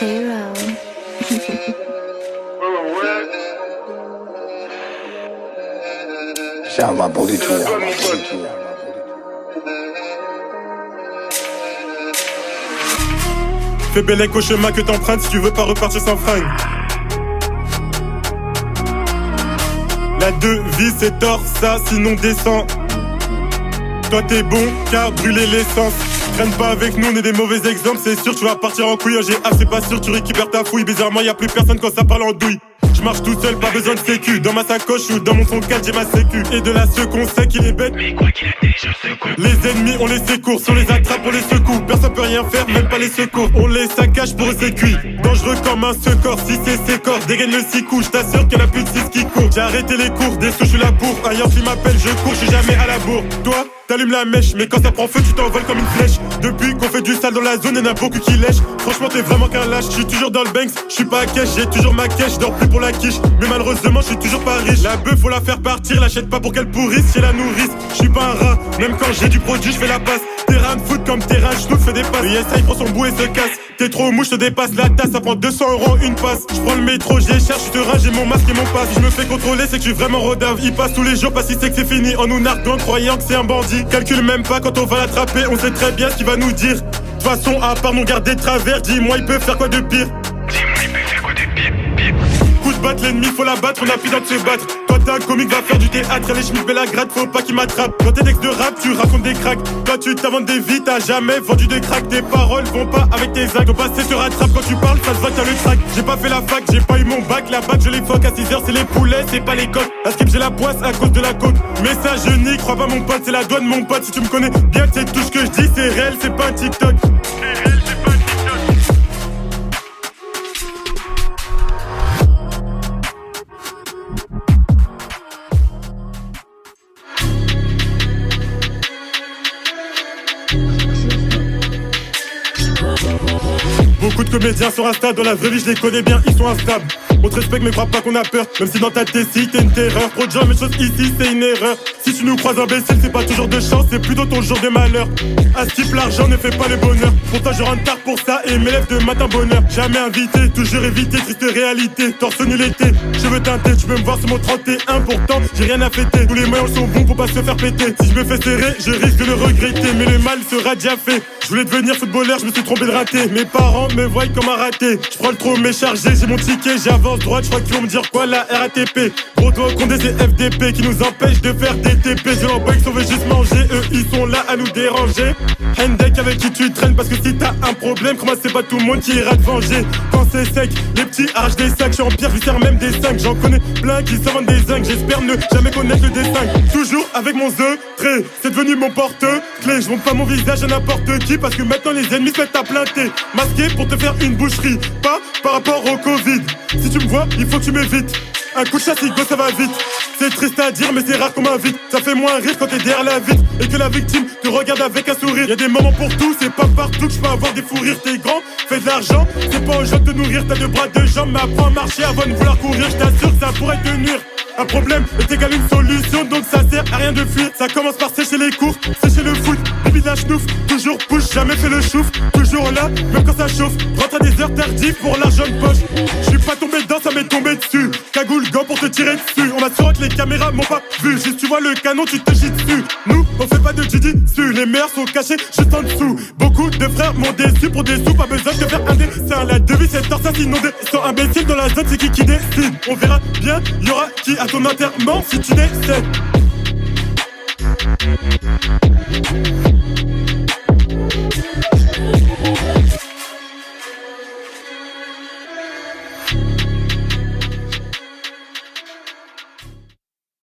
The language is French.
Hero. Siamo politici. Fais bellec au chemin que t'empruntes si tu veux pas repartir sans fringue. La devise c'est tort, ça sinon descend. Toi t'es bon car brûler l'essence. Traîne pas avec nous, on est des mauvais exemples. C'est sûr tu vas partir en couille. J'ai c'est pas sûr tu récupères ta fouille. Bizarrement y'a plus personne quand ça parle en douille. Je marche tout seul, pas besoin de sécu. Dans ma sacoche ou dans mon son 4 j'ai ma sécu. Et de là ceux qu'on sait qu'il est bête, mais quoi qu'il a déjà secoue. Les ennemis on les secours, si on les attrape on les secoue. Personne peut rien faire, même pas les secours. On les saccage pour eux c'est cuit. Dangereux comme un secor, si c'est ses corps. Dégaine le 6 coups, j't'assure qu'il y en a plus de 6 qui courent. J'ai arrêté les cours, des sous je suis la bourre. Un Yankee m'appelle, je cours, je suis jamais à la bourre. Toi t'allumes la mèche, mais quand ça prend feu tu t'envoles comme une flèche. Depuis qu'on fait du sale dans la zone, y'en a beaucoup qui lèchent. Franchement t'es vraiment qu'un lâche, je suis toujours dans le banks, je suis pas à cash, j'ai toujours ma cash, je dors plus pour la quiche. Mais malheureusement je suis toujours pas riche. La bœuf faut la faire partir, l'achète pas pour qu'elle pourrisse, j'ai la nourrice. Je suis pas un rat, même quand j'ai du produit je fais la passe. Terrain de foot comme terrain, je fais des passes. Le YSA il prend son bout et se casse. T'es trop mou, je te dépasse la tasse, ça prend 200 € une passe. Je prends le métro, j'y cherche, je te rage, j'ai mon masque et mon passe. Si je me fais contrôler, c'est que je suis vraiment rodave. Il passe tous les jours, pas si c'est que c'est fini. En nous narguant, croyant que c'est un bandit. Calcule même pas quand on va l'attraper, on sait très bien ce qu'il va nous dire. De toute façon, à part nous garder de travers, dis-moi, il peut faire quoi de pire? Dis-moi, il peut faire quoi de pire, pire? Coup de batte, l'ennemi, faut la battre, on a plus besoin de se battre. Quand t'es un comique, va faire du théâtre, les chemises, la gratte, faut pas qu'il m'attrape. Quand t'es ex de rap, tu racontes des cracks. Toi, tu t'inventes des vies, t'as jamais vendu des cracks. Tes paroles vont pas avec tes actes. Ton passé se rattrape quand tu parles, ça se voit que t'as le track. J'ai pas fait la fac, j'ai pas eu mon bac. La bac, je l'évoque à 6h, c'est les poulets, c'est pas les coques. À skip, j'ai la poisse à cause de la côte. Mais ça, je n'y crois pas, mon pote, c'est la douane, mon pote. Si tu me connais bien, c'est tout ce que je dis, c'est réel, c'est pas un TikTok. C'est réel, c'est pas un TikTok. Beaucoup de comédiens sur Insta, dans la vraie vie je les connais bien, ils sont instables. On te respecte mais crois pas qu'on a peur, même si dans ta tête si t'es une terreur. Trop de gens, mais chose ici c'est une erreur. Si tu nous croises imbécile, c'est pas toujours de chance, c'est plutôt ton jour de malheur. À ce type l'argent ne fait pas le bonheur. Pourtant je rentre tard pour ça et m'élève de matin bonheur. Jamais invité, toujours évité, triste réalité. Torse nu l'été, cheveux teintés, tu peux me voir sur mon 31. Pourtant j'ai rien à fêter, tous les moyens sont bons pour pas se faire péter. Si je me fais serrer, je risque de le regretter, mais le mal sera déjà fait. Je voulais devenir footballeur, je me suis trompé de raté. Mes parents me voient comme un raté. Je prends le trop chargé, j'ai mon ticket, j'avance droite, je crois qu'ils vont me dire quoi la RATP. Gros doigt condé c'est FDP qui nous empêche de faire des TP. Je l'emballe on veut juste manger, eux ils sont là à nous déranger. Hendek avec qui tu traînes parce que si t'as un problème, comment c'est pas tout le monde qui ira te venger. Quand c'est sec, les petits arrachent des sacs, je suis en pierre, je sers même des 5. J'en connais plein qui s'en vendent des zincs, j'espère ne jamais connaître le dessin. Toujours avec mon trait, c'est devenu mon porte-clé. Je montre pas mon visage à n'importe qui parce que maintenant les ennemis se mettent à planter. Masqué pour te faire une boucherie, pas par rapport au Covid. Si tu me vois, il faut que tu m'évites. Un coup de châssis, go, ça va vite. C'est triste à dire, mais c'est rare qu'on m'invite. Ça fait moins rire quand t'es derrière la vitre et que la victime te regarde avec un sourire. Y'a des moments pour tout, c'est pas partout que je peux avoir des fous rires. T'es grand, fais de l'argent, c'est pas aux gens de te nourrir. T'as deux bras, deux jambes, mais apprends à marcher avant de vouloir courir. Je t'assure que ça pourrait te nuire. Un problème est égal à une solution, donc ça sert à rien de fuir. Ça commence par sécher les cours, sécher le foot, baby la chenouf. Toujours push, jamais fait le chouf. Toujours là, même quand ça chauffe. Rentre à des heures tardives pour l'argent de poche. Je suis pas tombé dedans, ça m'est tombé dessus. Cagoule, gant pour te tirer dessus. On m'assure que les caméras m'ont pas vu. Si tu vois le canon, tu te chies dessus. Nous, on fait pas de dessus. Les meilleurs sont cachés juste en dessous. Beaucoup de frères m'ont déçu pour des sous. Pas besoin de faire un dessin. La devise c'est tort, ça inondé. Sans imbécile dans la zone, c'est qui décide. On verra bien, y'aura qui à ton enterrement si tu décèdes.